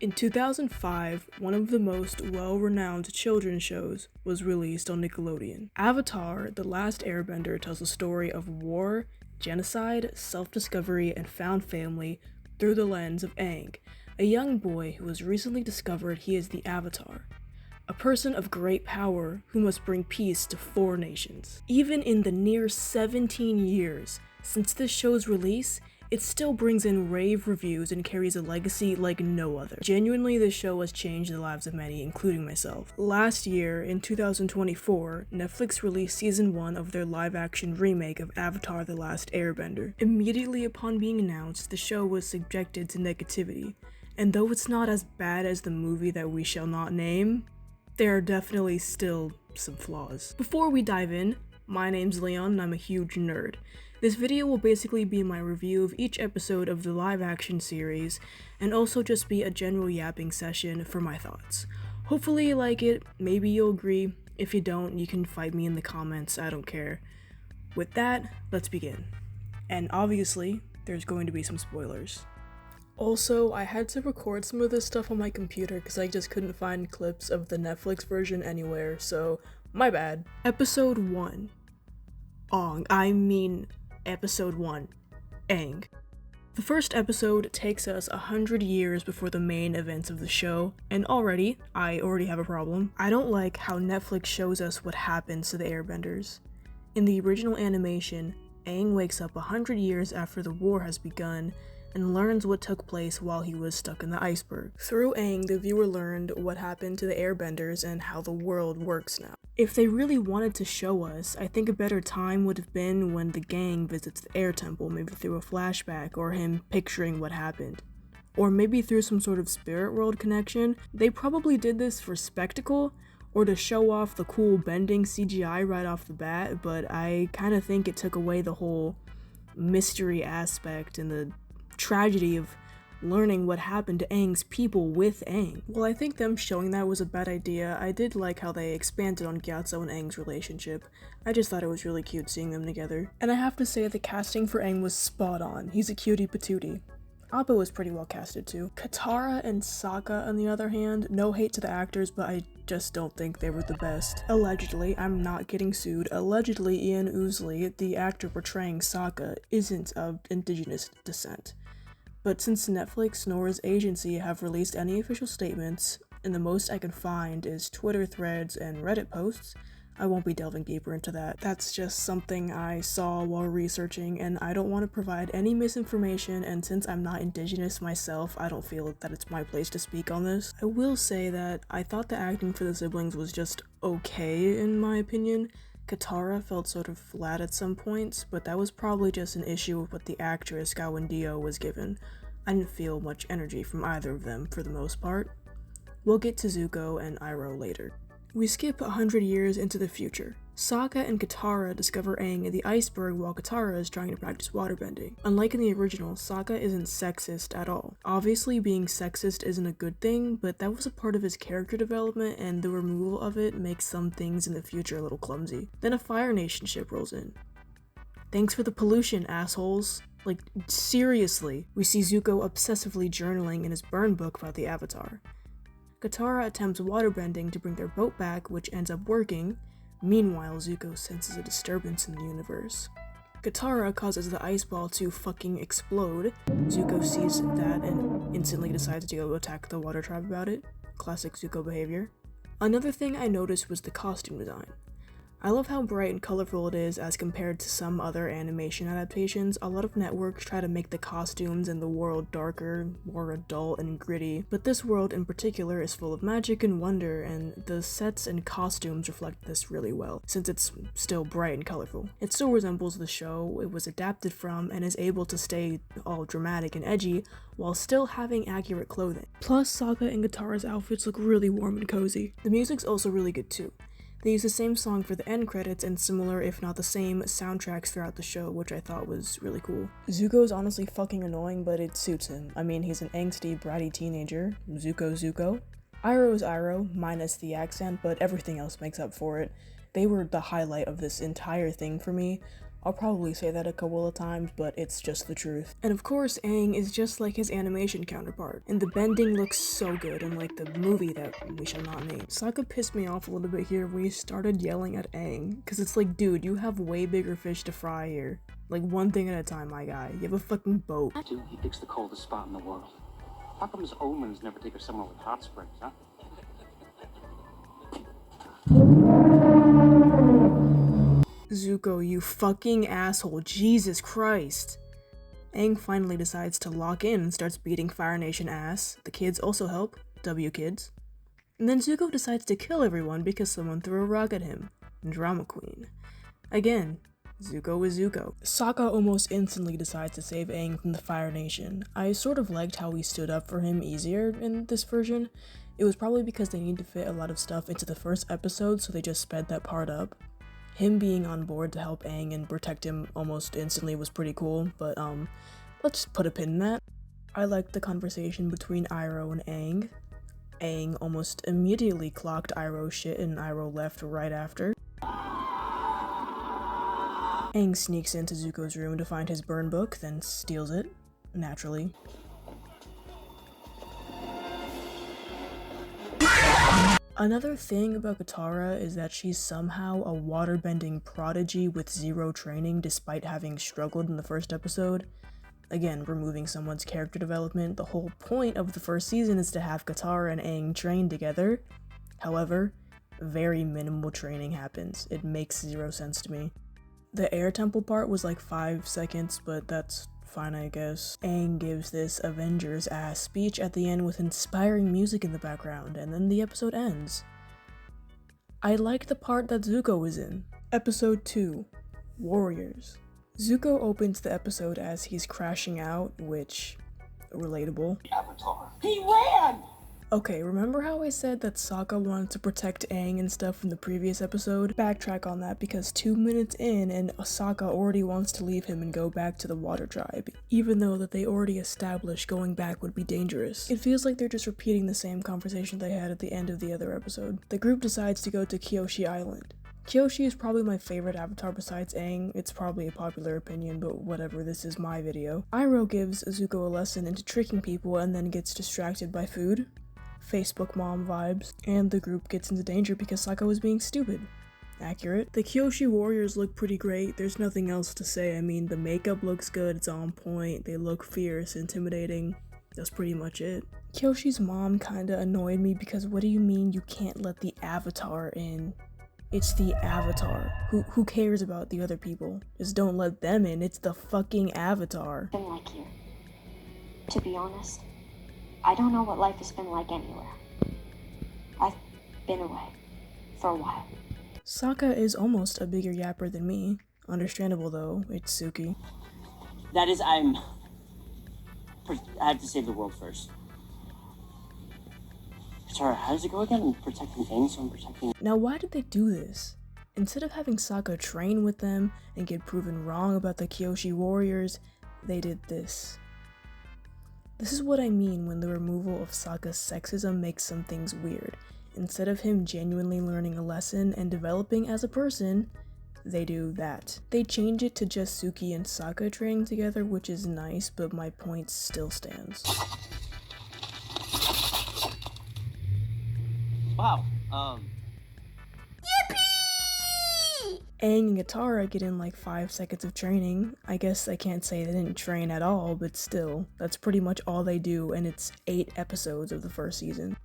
In 2005, one of the most well-renowned children's shows was released on Nickelodeon. Avatar: The Last Airbender tells the story of war, genocide, self-discovery, and found family through the lens of Aang, a young boy who has recently discovered he is the Avatar, a person of great power who must bring peace to 4 nations. Even in the near 17 years since this show's release, it still brings in rave reviews and carries a legacy like no other. Genuinely, this show has changed the lives of many, including myself. Last year, in 2024, Netflix released season 1 of their live-action remake of Avatar: The Last Airbender. Immediately upon being announced, the show was subjected to negativity, and though it's not as bad as the movie that we shall not name, there are definitely still some flaws. Before we dive in, my name's Leon and I'm a huge nerd. This video will basically be my review of each episode of the live-action series, and also just be a general yapping session for my thoughts. Hopefully you like it, maybe you'll agree. If you don't, you can fight me in the comments, I don't care. With that, let's begin. And obviously, there's going to be some spoilers. Also, I had to record some of this stuff on my computer because I just couldn't find clips of the Netflix version anywhere, so my bad. Episode 1. Episode 1. Aang. The first episode takes us 100 years before the main events of the show, and I already have a problem. I don't like how Netflix shows us what happens to the Airbenders. In the original animation, Aang wakes up 100 years after the war has begun, and learns what took place while he was stuck in the iceberg. Through Aang, the viewer learned what happened to the Airbenders and how the world works now. If they really wanted to show us, I think a better time would have been when the gang visits the Air Temple, maybe through a flashback or him picturing what happened. Or maybe through some sort of spirit world connection. They probably did this for spectacle, or to show off the cool bending CGI right off the bat, but I kinda think it took away the whole mystery aspect and the tragedy of learning what happened to Aang's people with Aang. While I think them showing that was a bad idea, I did like how they expanded on Gyatso and Aang's relationship. I just thought it was really cute seeing them together. And I have to say the casting for Aang was spot on. He's a cutie patootie. Appa was pretty well casted too. Katara and Sokka, on the other hand, no hate to the actors, but I just don't think they were the best. Allegedly, I'm not getting sued, allegedly Ian Ousley, the actor portraying Sokka, isn't of indigenous descent. But since Netflix nor his agency have released any official statements, and the most I can find is Twitter threads and Reddit posts, I won't be delving deeper into that. That's just something I saw while researching, and I don't want to provide any misinformation, and since I'm not indigenous myself, I don't feel that it's my place to speak on this. I will say that I thought the acting for the siblings was just okay, in my opinion. Katara felt sort of flat at some points, but that was probably just an issue with what the actress Gawendio was given. I didn't feel much energy from either of them for the most part. We'll get to Zuko and Iroh later. We skip 100 years into the future. Sokka and Katara discover Aang at the iceberg while Katara is trying to practice waterbending. Unlike in the original, Sokka isn't sexist at all. Obviously, being sexist isn't a good thing, but that was a part of his character development, and the removal of it makes some things in the future a little clumsy. Then a Fire Nation ship rolls in. Thanks for the pollution, assholes. Like, seriously. We see Zuko obsessively journaling in his burn book about the Avatar. Katara attempts waterbending to bring their boat back, which ends up working. Meanwhile, Zuko senses a disturbance in the universe. Katara causes the ice ball to fucking explode. Zuko sees that and instantly decides to go attack the water tribe about it. Classic Zuko behavior. Another thing I noticed was the costume design. I love how bright and colorful it is as compared to some other animation adaptations. A lot of networks try to make the costumes and the world darker, more adult and gritty, but this world in particular is full of magic and wonder, and the sets and costumes reflect this really well, since it's still bright and colorful. It still resembles the show it was adapted from and is able to stay all dramatic and edgy while still having accurate clothing. Plus, Sokka and Katara's outfits look really warm and cozy. The music's also really good too. They use the same song for the end credits and similar, if not the same, soundtracks throughout the show, which I thought was really cool. Zuko is honestly fucking annoying, but it suits him. I mean, he's an angsty, bratty teenager. Zuko. Iroh is Iroh, minus the accent, but everything else makes up for it. They were the highlight of this entire thing for me. I'll probably say that a couple of times, but it's just the truth. And of course, Aang is just like his animation counterpart, and the bending looks so good, unlike the movie that we shall not name. Sokka pissed me off a little bit here when he started yelling at Aang, cause it's like, dude, you have way bigger fish to fry here. Like, one thing at a time, my guy. You have a fucking boat. He picks the coldest spot in the world. How come his omens never take her somewhere with hot springs, huh? Zuko, you fucking asshole. Jesus Christ. Aang finally decides to lock in and starts beating Fire Nation ass. The kids also help. W kids. And then Zuko decides to kill everyone because someone threw a rock at him. Drama queen. Again, Zuko is Zuko. Sokka almost instantly decides to save Aang from the Fire Nation. I sort of liked how he stood up for him easier in this version. It was probably because they need to fit a lot of stuff into the first episode, so they just sped that part up. Him being on board to help Aang and protect him almost instantly was pretty cool, but let's just put a pin in that. I liked the conversation between Iroh and Aang. Aang almost immediately clocked Iroh's shit and Iroh left right after. Aang sneaks into Zuko's room to find his burn book, then steals it, naturally. Another thing about Katara is that she's somehow a waterbending prodigy with zero training despite having struggled in the first episode. Again, removing someone's character development. The whole point of the first season is to have Katara and Aang train together. However, very minimal training happens. It makes zero sense to me. The air temple part was like 5 seconds, but that's fine, I guess. Aang gives this Avengers ass speech at the end with inspiring music in the background, and then the episode ends. I liked the part that Zuko was in. Episode 2, Warriors. Zuko opens the episode as he's crashing out, which, relatable. Avatar. He ran! Okay, remember how I said that Sokka wanted to protect Aang and stuff from the previous episode? Backtrack on that because 2 minutes in and Sokka already wants to leave him and go back to the Water Tribe, even though that they already established going back would be dangerous. It feels like they're just repeating the same conversation they had at the end of the other episode. The group decides to go to Kyoshi Island. Kyoshi is probably my favorite avatar besides Aang. It's probably a popular opinion, but whatever, this is my video. Iroh gives Zuko a lesson into tricking people and then gets distracted by food. Facebook mom vibes, and the group gets into danger because Sokka was being stupid. Accurate. The Kyoshi warriors look pretty great, there's nothing else to say. I mean, the makeup looks good, it's on point, they look fierce, intimidating. That's pretty much it. Kyoshi's mom kinda annoyed me because what do you mean you can't let the avatar in? It's the avatar. Who cares about the other people? Just don't let them in, it's the fucking avatar. Been like here. To be honest, I don't know what life has been like anywhere. I've been away for a while. Sokka is almost a bigger yapper than me. Understandable though, it's Suki. That is, I have to save the world first. Sorry, how does it go again? Protecting Aang, so I'm protecting... Now why did they do this? Instead of having Sokka train with them and get proven wrong about the Kyoshi warriors, they did this. This is what I mean when the removal of Sokka's sexism makes some things weird. Instead of him genuinely learning a lesson and developing as a person, they do that. They change it to just Suki and Sokka training together, which is nice, but my point still stands. Wow, Aang and Katara get in like 5 seconds of training. I guess I can't say they didn't train at all, but still, that's pretty much all they do, and it's 8 episodes of the first season.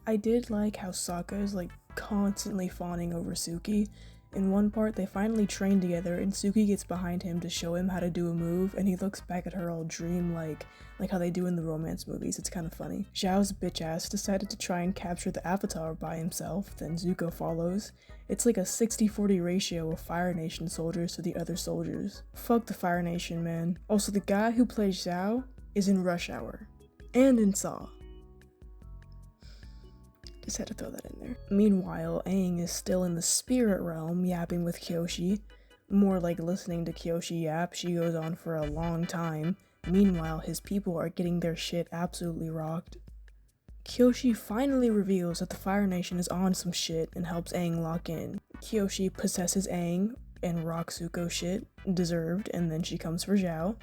I did like how Sokka is like constantly fawning over Suki. In one part, they finally train together and Suki gets behind him to show him how to do a move, and he looks back at her all dream-like how they do in the romance movies. It's kind of funny. Zhao's bitch ass decided to try and capture the Avatar by himself, then Zuko follows. It's like a 60-40 ratio of Fire Nation soldiers to the other soldiers. Fuck the Fire Nation, man. Also, the guy who plays Zhao is in Rush Hour. And in Saw. Just had to throw that in there. Meanwhile, Aang is still in the spirit realm, yapping with Kyoshi. More like listening to Kyoshi yap. She goes on for a long time. Meanwhile, his people are getting their shit absolutely rocked. Kyoshi finally reveals that the Fire Nation is on some shit and helps Aang lock in. Kyoshi possesses Aang, and rock Zuko shit, deserved, and then she comes for Zhao,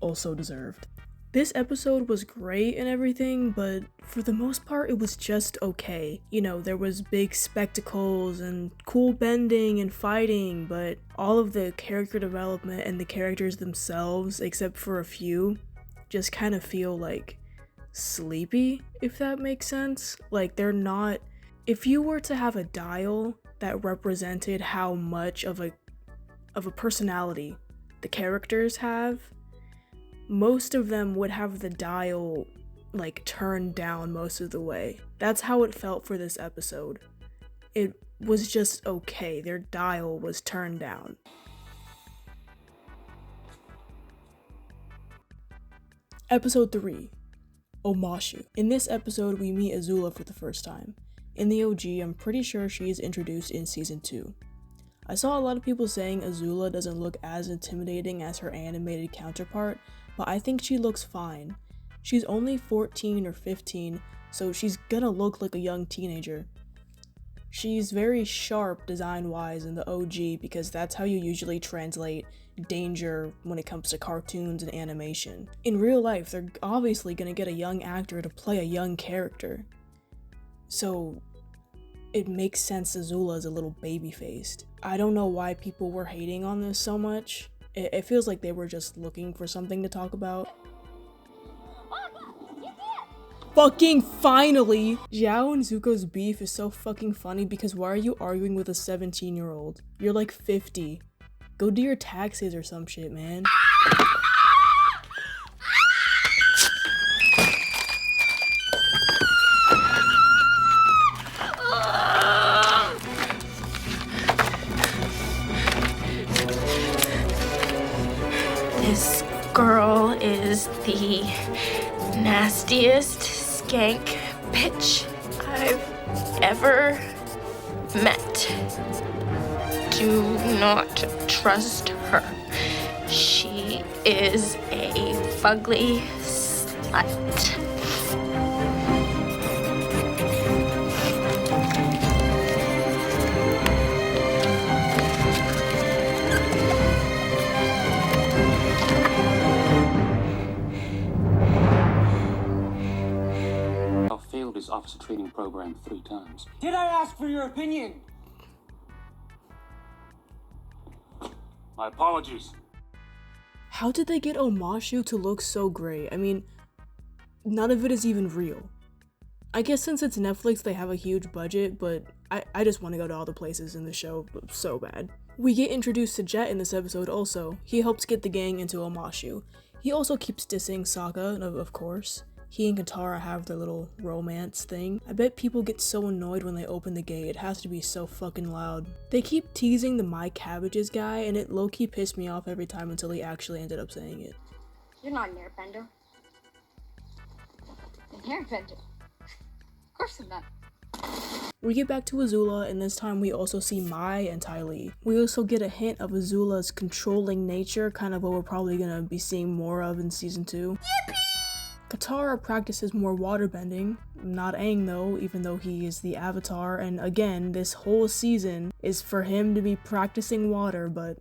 also deserved. This episode was great and everything, but for the most part it was just okay. You know, there was big spectacles and cool bending and fighting, but all of the character development and the characters themselves, except for a few, just kind of feel like sleepy, if that makes sense. Like, they're not... If you were to have a dial that represented how much of a personality the characters have, most of them would have the dial like turned down most of the way. That's how it felt for this episode. It was just okay. Their dial was turned down. Episode 3, Omashu. In this episode, we meet Azula for the first time. In the OG, I'm pretty sure she is introduced in season 2. I saw a lot of people saying Azula doesn't look as intimidating as her animated counterpart, but I think she looks fine. She's only 14 or 15, so she's gonna look like a young teenager. She's very sharp design-wise in the OG because that's how you usually translate danger when it comes to cartoons and animation. In real life, they're obviously gonna get a young actor to play a young character. So it makes sense Azula is a little baby-faced. I don't know why people were hating on this so much. It feels like they were just looking for something to talk about. Fucking finally! Zhao and Zuko's beef is so fucking funny because why are you arguing with a 17-year-old? You're like 50. Go do your taxes or some shit, man. This girl is the nastiest skank bitch I've ever met. Do not trust her. She is a fugly slut. His officer training program 3 times. Did I ask for your opinion? My apologies. How did they get Omashu to look so great? I mean, none of it is even real. I guess since it's Netflix, they have a huge budget, but I just want to go to all the places in the show so bad. We get introduced to Jet in this episode also. He helps get the gang into Omashu. He also keeps dissing Sokka, of course. He and Katara have their little romance thing. I bet people get so annoyed when they open the gate. It has to be so fucking loud. They keep teasing the My Cabbages guy, and it low-key pissed me off every time until he actually ended up saying it. You're not an airbender. An airbender? Of course I'm not. We get back to Azula, and this time we also see Mai and Ty Lee. We also get a hint of Azula's controlling nature, kind of what we're probably gonna be seeing more of in season 2. Yippee! Katara practices more waterbending, not Aang though, even though he is the Avatar, and again, this whole season is for him to be practicing water, but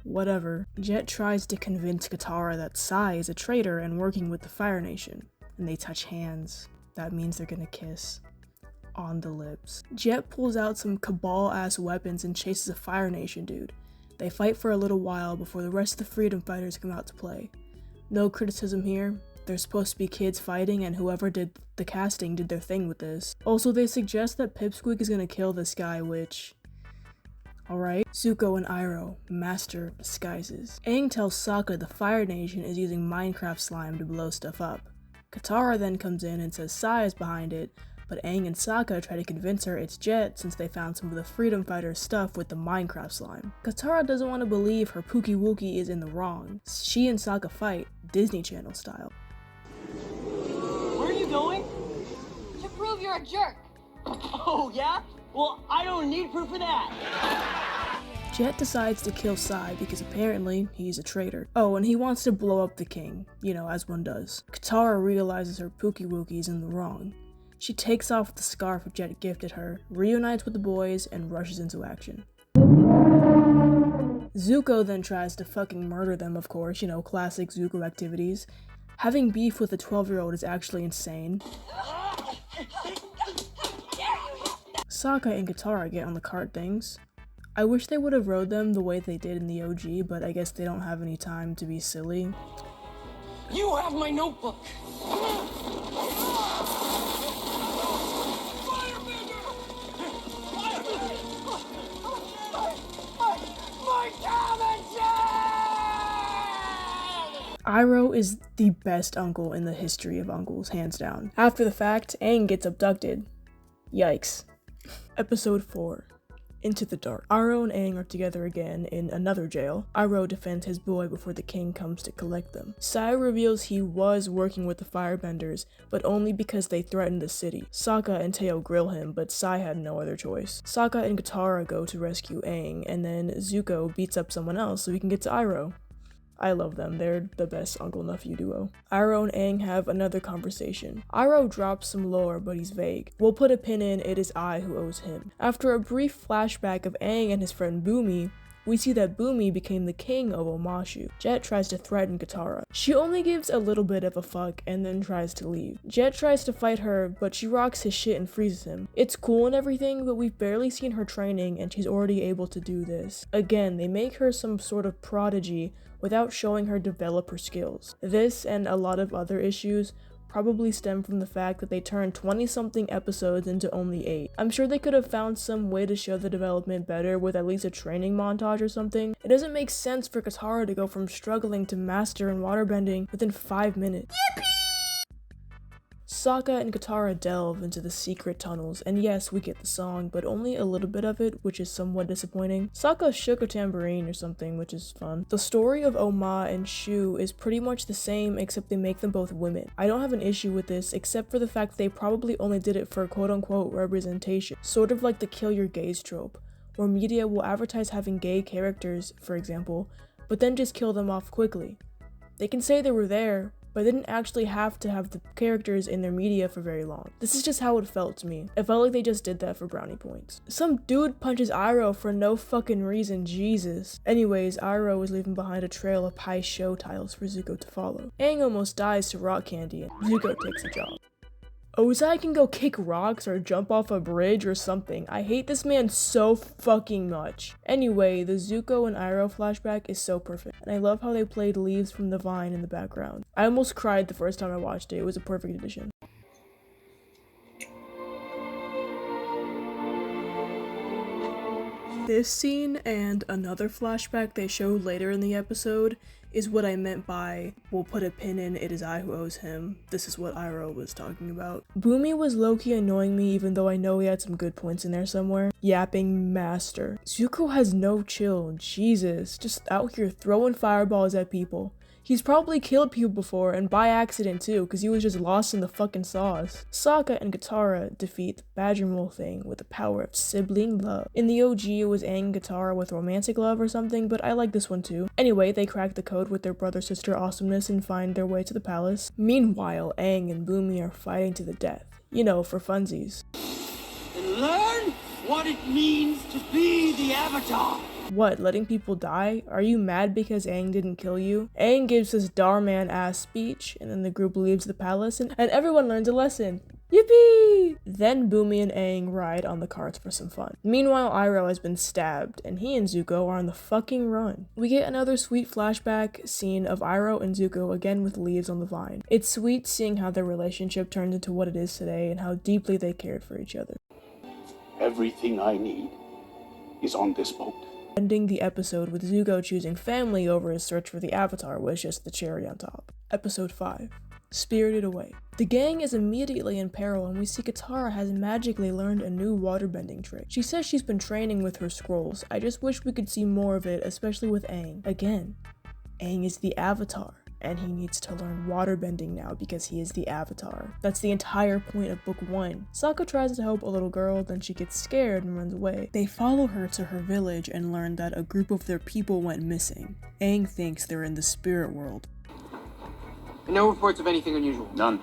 whatever. Jet tries to convince Katara that Sai is a traitor and working with the Fire Nation, and they touch hands. That means they're gonna kiss. On the lips. Jet pulls out some Cabal-ass weapons and chases a Fire Nation dude. They fight for a little while before the rest of the freedom fighters come out to play. No criticism here. They're supposed to be kids fighting, and whoever did the casting did their thing with this. Also, they suggest that Pipsqueak is gonna kill this guy, which... Alright. Zuko and Iroh, master of disguises. Aang tells Sokka the Fire Nation is using Minecraft slime to blow stuff up. Katara then comes in and says Sai is behind it, but Aang and Sokka try to convince her it's Jet since they found some of the freedom fighters' stuff with the Minecraft slime. Katara doesn't want to believe her Pookie Wookie is in the wrong. She and Sokka fight, Disney Channel style. Where are you going? To prove you're a jerk. Oh, yeah? Well, I don't need proof of that. Jet decides to kill Sai because apparently he's a traitor. Oh, and he wants to blow up the king, you know, as one does. Katara realizes her Pookie Wookie is in the wrong. She takes off the scarf Jet gifted her, reunites with the boys, and rushes into action. Zuko then tries to fucking murder them, of course, you know, classic Zuko activities. Having beef with a 12-year-old is actually insane. Sokka and Katara get on the cart things. I wish they would have rode them the way they did in the OG, but I guess they don't have any time to be silly. You have my notebook. Iroh is the best uncle in the history of uncles, hands down. After the fact, Aang gets abducted. Yikes. Episode 4. Into the Dark. Iroh and Aang are together again in another jail. Iroh defends his boy before the king comes to collect them. Sai reveals he was working with the Firebenders, but only because they threatened the city. Sokka and Teo grill him, but Sai had no other choice. Sokka and Katara go to rescue Aang, and then Zuko beats up someone else so he can get to Iroh. I love them, they're the best uncle-nephew duo. Iroh and Aang have another conversation. Iroh drops some lore, but he's vague. We'll put a pin in "It is I who owes him." After a brief flashback of Aang and his friend Bumi, we see that Bumi became the king of Omashu. Jet tries to threaten Katara. She only gives a little bit of a fuck and then tries to leave. Jet tries to fight her, but she rocks his shit and freezes him. It's cool and everything, but we've barely seen her training and she's already able to do this. Again, they make her some sort of prodigy without showing her develop her skills. This and a lot of other issues probably stem from the fact that they turned 20-something episodes into only 8. I'm sure they could have found some way to show the development better with at least a training montage or something. It doesn't make sense for Katara to go from struggling to master in waterbending within 5 minutes. Yippee! Sokka and Katara delve into the secret tunnels, and yes, we get the song, but only a little bit of it, which is somewhat disappointing. Sokka shook a tambourine or something, which is fun. The story of Oma and Shu is pretty much the same, except they make them both women. I don't have an issue with this, except for the fact that they probably only did it for quote-unquote representation, sort of like the kill your gays trope, where media will advertise having gay characters, for example, but then just kill them off quickly. They can say they were there, but didn't actually have to have the characters in their media for very long. This is just how it felt to me. It felt like they just did that for brownie points. Some dude punches Iroh for no fucking reason, Jesus. Anyways, Iroh is leaving behind a trail of high show tiles for Zuko to follow. Aang almost dies to rock candy, and Zuko takes a job. Ozai can go kick rocks or jump off a bridge or something. I hate this man so fucking much. Anyway, the Zuko and Iroh flashback is so perfect, and I love how they played Leaves from the Vine in the background. I almost cried the first time I watched it. It was a perfect addition. This scene and another flashback they showed later in the episode is what I meant by "we'll put a pin in it is I who owes him." This is what Iroh was talking about. Bumi was low-key annoying me, even though I know he had some good points in there somewhere. Yapping master. Zuko has no chill, Jesus, just out here throwing fireballs at people. He's probably killed people before, and by accident too, because he was just lost in the fucking sauce. Sokka and Katara defeat the Badger Mole thing with the power of sibling love. In the OG, it was Aang and Katara with romantic love or something, but I like this one too. Anyway, they crack the code with their brother-sister awesomeness and find their way to the palace. Meanwhile, Aang and Bumi are fighting to the death. You know, for funsies. And learn what it means to be the Avatar. What, letting people die? Are you mad because Aang didn't kill you? Aang gives this Darman-ass speech, and then the group leaves the palace, and everyone learns a lesson. Yippee! Then Bumi and Aang ride on the carts for some fun. Meanwhile, Iroh has been stabbed, and he and Zuko are on the fucking run. We get another sweet flashback scene of Iroh and Zuko again with Leaves on the Vine. It's sweet seeing how their relationship turns into what it is today, and how deeply they cared for each other. Everything I need is on this boat. Ending the episode with Zuko choosing family over his search for the Avatar was just the cherry on top. Episode 5. Spirited Away. The gang is immediately in peril, and we see Katara has magically learned a new waterbending trick. She says she's been training with her scrolls. I just wish we could see more of it, especially with Aang. Again, Aang is the Avatar, and he needs to learn waterbending now because he is the Avatar. That's the entire point of book 1. Sokka tries to help a little girl, then she gets scared and runs away. They follow her to her village and learn that a group of their people went missing. Aang thinks they're in the spirit world. No reports of anything unusual. None.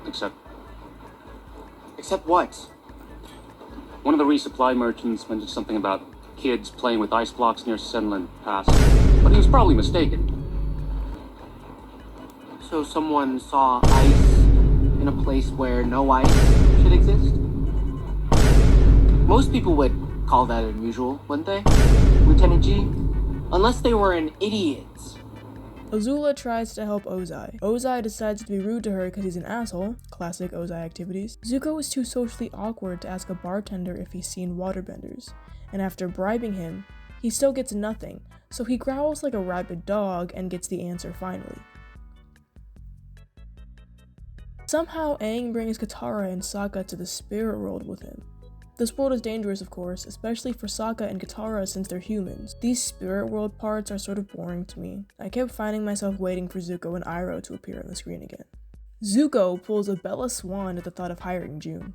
Except Except what? one of the resupply merchants mentioned something about kids playing with ice blocks near Senlin Pass, but he was probably mistaken. So someone saw ice in a place where no ice should exist? Most people would call that unusual, wouldn't they, Lieutenant G? Unless they were an idiot. Azula tries to help Ozai. Ozai decides to be rude to her because he's an asshole. Classic Ozai activities. Zuko is too socially awkward to ask a bartender if he's seen waterbenders. And after bribing him, he still gets nothing. So he growls like a rabid dog and gets the answer finally. Somehow Aang brings Katara and Sokka to the spirit world with him. This world is dangerous, of course, especially for Sokka and Katara since they're humans. These spirit world parts are sort of boring to me. I kept finding myself waiting for Zuko and Iroh to appear on the screen again. Zuko pulls a Bella Swan at the thought of hiring June.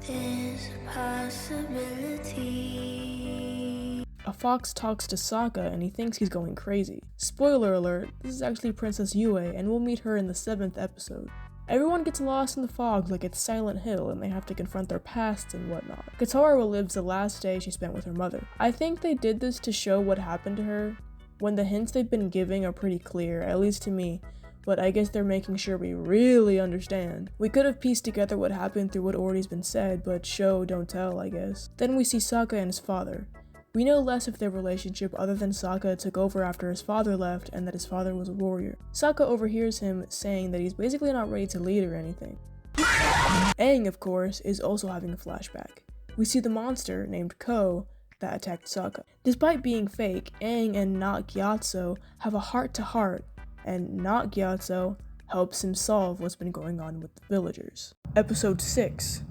There's a possibility. A fox talks to Sokka and he thinks he's going crazy. Spoiler alert, this is actually Princess Yue and we'll meet her in the 7th episode. Everyone gets lost in the fog like it's Silent Hill and they have to confront their pasts and whatnot. Katara relives the last day she spent with her mother. I think they did this to show what happened to her, when the hints they've been giving are pretty clear, at least to me, but I guess they're making sure we really understand. We could have pieced together what happened through what already's been said, but show, don't tell, I guess. Then we see Sokka and his father. We know less of their relationship other than Sokka took over after his father left and that his father was a warrior. Sokka overhears him saying that he's basically not ready to lead or anything. Aang, of course, is also having a flashback. We see the monster, named Ko, that attacked Sokka. Despite being fake, Aang and Not Gyatso have a heart-to-heart, and Not Gyatso helps him solve what's been going on with the villagers. Episode 6.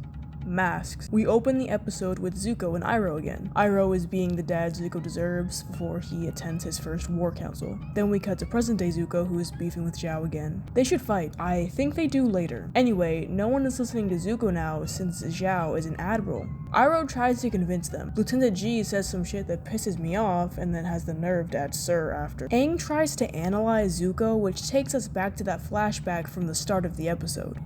Masks. We open the episode with Zuko and Iroh again. Iroh is being the dad Zuko deserves before he attends his first war council. Then we cut to present-day Zuko, who is beefing with Zhao again. They should fight. I think they do later. Anyway, no one is listening to Zuko now since Zhao is an admiral. Iroh tries to convince them. Lieutenant G says some shit that pisses me off and then has the nerve to add Sir after. Aang tries to analyze Zuko, which takes us back to that flashback from the start of the episode.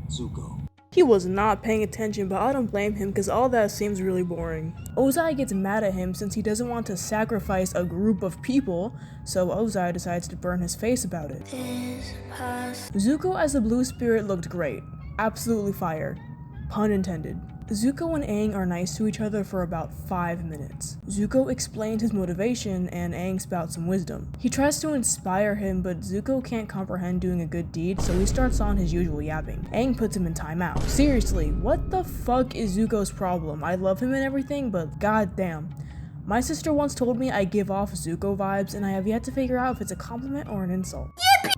Zuko. He was not paying attention, but I don't blame him because all that seems really boring. Ozai gets mad at him since he doesn't want to sacrifice a group of people, so Ozai decides to burn his face about it. Zuko as a blue spirit looked great. Absolutely fire. Pun intended. Zuko and Aang are nice to each other for about 5 minutes. Zuko explained his motivation and Aang spouts some wisdom. He tries to inspire him, but Zuko can't comprehend doing a good deed, so he starts on his usual yapping. Aang puts him in timeout. Seriously, what the fuck is Zuko's problem? I love him and everything, but goddamn. My sister once told me I give off Zuko vibes, and I have yet to figure out if it's a compliment or an insult.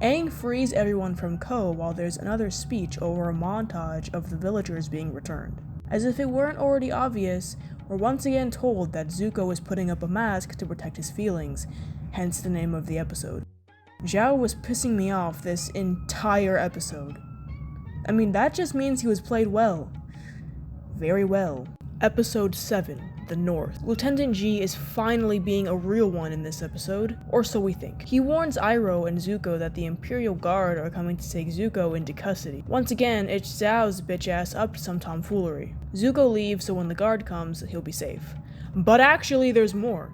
Aang frees everyone from Ko while there's another speech over a montage of the villagers being returned. As if it weren't already obvious, we're once again told that Zuko is putting up a mask to protect his feelings, hence the name of the episode. Zhao was pissing me off this entire episode. I mean, that just means he was played well. Very well. Episode 7, The North. Lieutenant G is finally being a real one in this episode, or so we think. He warns Iroh and Zuko that the Imperial Guard are coming to take Zuko into custody. Once again, it's Zhao's bitch ass up to some tomfoolery. Zuko leaves so when the guard comes, he'll be safe. But actually, there's more.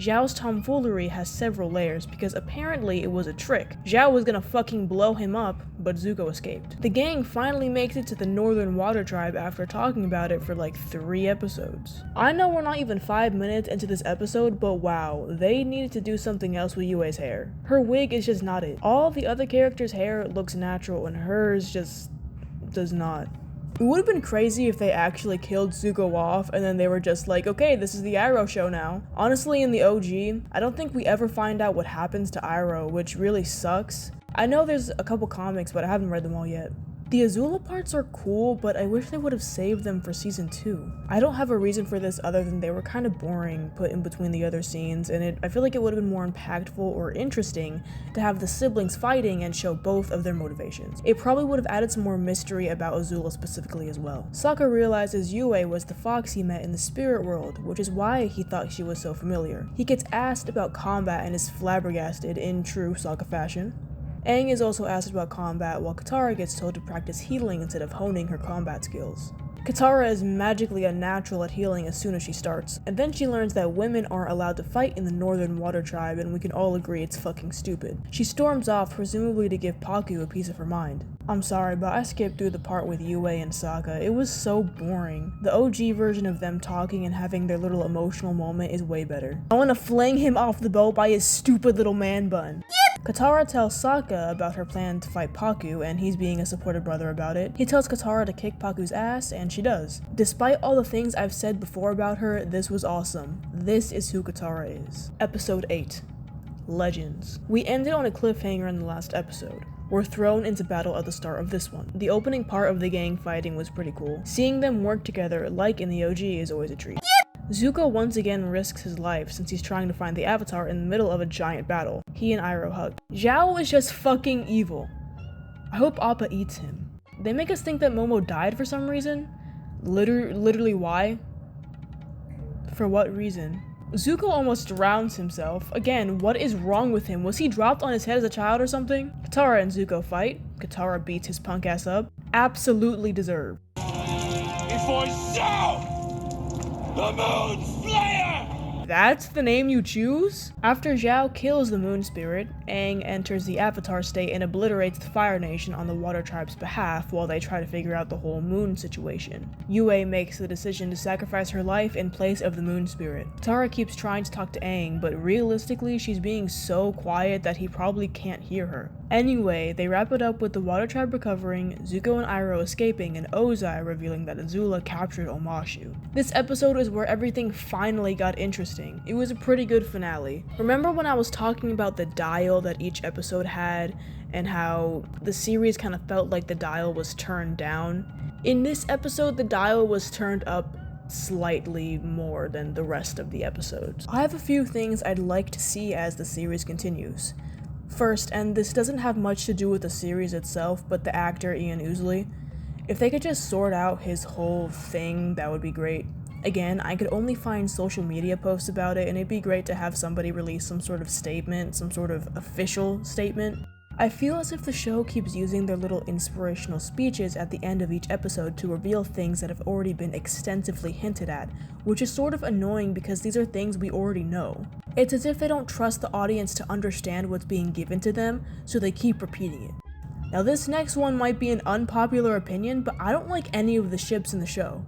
Zhao's tomfoolery has several layers because apparently it was a trick. Zhao was gonna fucking blow him up, but Zuko escaped. The gang finally makes it to the Northern Water Tribe after talking about it for like 3 episodes. I know we're not even 5 minutes into this episode, but wow, they needed to do something else with Yue's hair. Her wig is just not it. All the other characters' hair looks natural and hers just does not. It would have been crazy if they actually killed Zuko off and then they were just like, okay, this is the Iroh show now. Honestly, in the OG, I don't think we ever find out what happens to Iroh, which really sucks. I know there's a couple comics, but I haven't read them all yet. The Azula parts are cool, but I wish they would have saved them for season 2. I don't have a reason for this other than they were kind of boring put in between the other scenes, and I feel like it would have been more impactful or interesting to have the siblings fighting and show both of their motivations. It probably would have added some more mystery about Azula specifically as well. Sokka realizes Yue was the fox he met in the spirit world, which is why he thought she was so familiar. He gets asked about combat and is flabbergasted in true Sokka fashion. Aang is also asked about combat, while Katara gets told to practice healing instead of honing her combat skills. Katara is magically unnatural at healing as soon as she starts, and then she learns that women aren't allowed to fight in the Northern Water Tribe, and we can all agree it's fucking stupid. She storms off, presumably to give Pakku a piece of her mind. I'm sorry, but I skipped through the part with Yue and Sokka. It was so boring. The OG version of them talking and having their little emotional moment is way better. I wanna fling him off the boat by his stupid little man bun. Katara tells Sokka about her plan to fight Pakku, and he's being a supportive brother about it. He tells Katara to kick Pakku's ass, and she does. Despite all the things I've said before about her, this was awesome. This is who Katara is. Episode 8. Legends. We ended on a cliffhanger in the last episode. We're thrown into battle at the start of this one. The opening part of the gang fighting was pretty cool. Seeing them work together, like in the OG, is always a treat. Zuko once again risks his life since he's trying to find the Avatar in the middle of a giant battle. He and Iroh hug. Zhao is just fucking evil. I hope Appa eats him. They make us think that Momo died for some reason. Literally why? For what reason? Zuko almost drowns himself. Again, what is wrong with him? Was he dropped on his head as a child or something? Katara and Zuko fight. Katara beats his punk ass up. Absolutely deserved. Before Zhao, the Moon Slayer! That's the name you choose? After Zhao kills the Moon Spirit, Aang enters the Avatar state and obliterates the Fire Nation on the Water Tribe's behalf while they try to figure out the whole Moon situation. Yue makes the decision to sacrifice her life in place of the Moon Spirit. Katara keeps trying to talk to Aang, but realistically she's being so quiet that he probably can't hear her. Anyway, they wrap it up with the Water Tribe recovering, Zuko and Iroh escaping, and Ozai revealing that Azula captured Omashu. This episode is where everything finally got interesting. It was a pretty good finale. Remember when I was talking about the dial that each episode had, and how the series kind of felt like the dial was turned down? In this episode, the dial was turned up slightly more than the rest of the episodes. I have a few things I'd like to see as the series continues. First, and this doesn't have much to do with the series itself, but the actor Ian Ousley. If they could just sort out his whole thing, that would be great. Again, I could only find social media posts about it, and it'd be great to have somebody release some sort of statement, some sort of official statement. I feel as if the show keeps using their little inspirational speeches at the end of each episode to reveal things that have already been extensively hinted at, which is sort of annoying because these are things we already know. It's as if they don't trust the audience to understand what's being given to them, so they keep repeating it. Now this next one might be an unpopular opinion, but I don't like any of the ships in the show.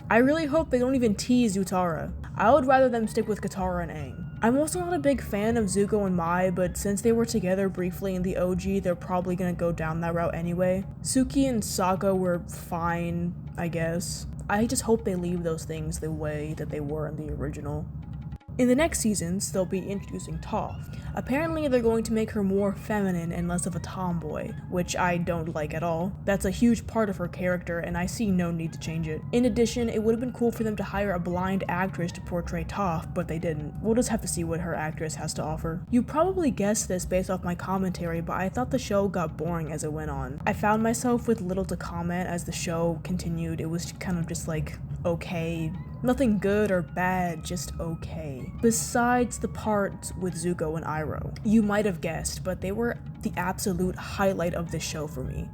I really hope they don't even tease Uttara. I would rather them stick with Katara and Aang. I'm also not a big fan of Zuko and Mai, but since they were together briefly in the OG, they're probably gonna go down that route anyway. Suki and Sokka were fine, I guess. I just hope they leave those things the way that they were in the original. In the next seasons, they'll be introducing Toph. Apparently, they're going to make her more feminine and less of a tomboy, which I don't like at all. That's a huge part of her character, and I see no need to change it. In addition, it would have been cool for them to hire a blind actress to portray Toph, but they didn't. We'll just have to see what her actress has to offer. You probably guessed this based off my commentary, but I thought the show got boring as it went on. I found myself with little to comment as the show continued. It was kind of just like, okay. Nothing good or bad, just okay. Besides the parts with Zuko and Iroh. You might have guessed, but they were the absolute highlight of this show for me.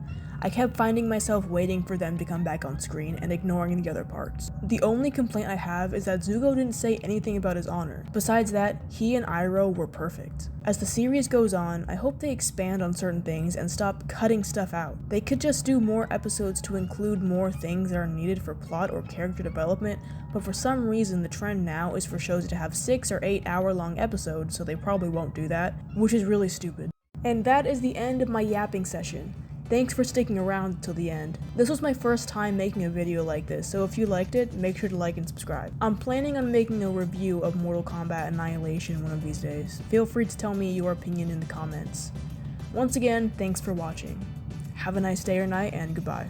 I kept finding myself waiting for them to come back on screen and ignoring the other parts. The only complaint I have is that Zuko didn't say anything about his honor. Besides that, he and Iroh were perfect. As the series goes on, I hope they expand on certain things and stop cutting stuff out. They could just do more episodes to include more things that are needed for plot or character development, but for some reason the trend now is for shows to have 6 or 8 hour-long episodes, so they probably won't do that, which is really stupid. And that is the end of my yapping session. Thanks for sticking around until the end. This was my first time making a video like this, so if you liked it, make sure to like and subscribe. I'm planning on making a review of Mortal Kombat Annihilation one of these days. Feel free to tell me your opinion in the comments. Once again, thanks for watching. Have a nice day or night, and goodbye.